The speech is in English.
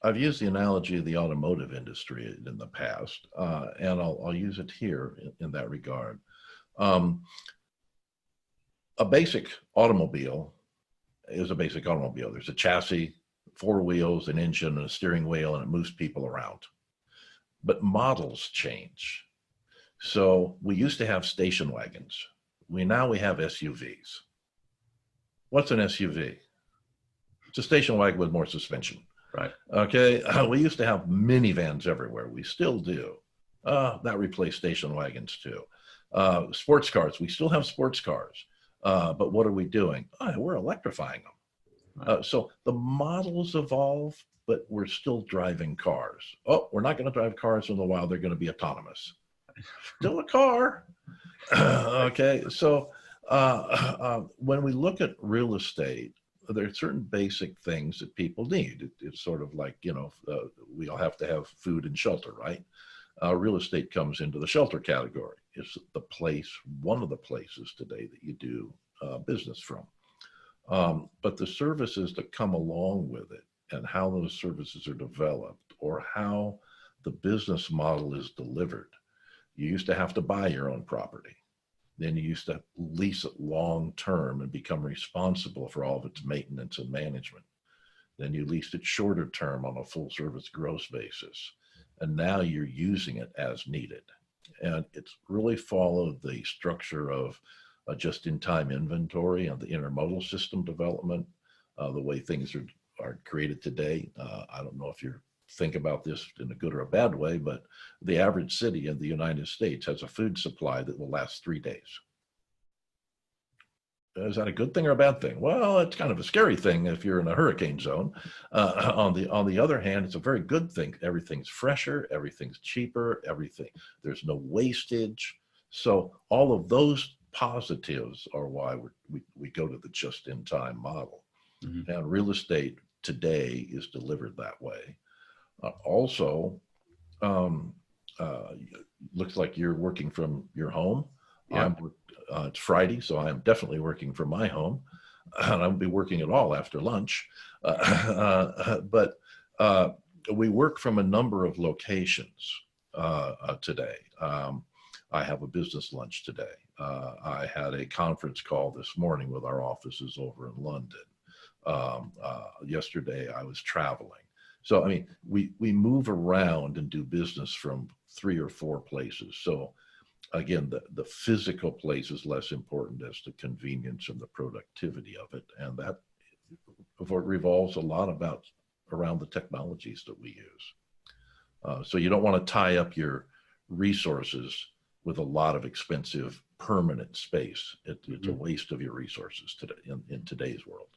I've used the analogy of the automotive industry in the past, and I'll use it here in that regard. Um, a basic automobile is a basic automobile. There's a chassis, four wheels, an engine, and a steering wheel, and it moves people around. But models change. So we used to have station wagons. Now we have SUVs. What's an SUV? It's a station wagon with more suspension. Right. Okay. We used to have minivans everywhere. We still do. That replaced station wagons too. Sports cars. We still have sports cars. But what are we doing? We're electrifying them. Right. So the models evolve, but we're still driving cars. Oh, we're not going to drive cars in a while. They're going to be autonomous. Still a car. Okay. So when we look at real estate, there are certain basic things that people need. It's sort of like, we all have to have food and shelter, right? Real estate comes into the shelter category. It's one of the places today that you do business from. But the services that come along with it and how those services are developed or how the business model is delivered. You used to have to buy your own property. Then you used to lease it long-term and become responsible for all of its maintenance and management. Then you leased it shorter term on a full service gross basis. And now you're using it as needed. And it's really followed the structure of a just-in-time inventory and the intermodal system development, the way things are created today. I don't know if you think about this in a good or a bad way, but the average city in the United States has a food supply that will last 3 days. Is that a good thing or a bad thing? Well, it's kind of a scary thing if you're in a hurricane zone. On the other hand, it's a very good thing. Everything's fresher, everything's cheaper, there's no wastage. So all of those positives are why we go to the just-in-time model. Mm-hmm. And real estate today is delivered that way. Also, looks like you're working from your home. Yeah. It's Friday, so I am definitely working from my home. And I won't be working at all after lunch. But we work from a number of locations today. I have a business lunch today. I had a conference call this morning with our offices over in London. Yesterday, I was traveling. So, I mean, we move around and do business from 3 or 4 places. So, again, the physical place is less important as the convenience and the productivity of it. And that revolves a lot around the technologies that we use. So you don't want to tie up your resources with a lot of expensive permanent space. It's a waste of your resources today in today's world.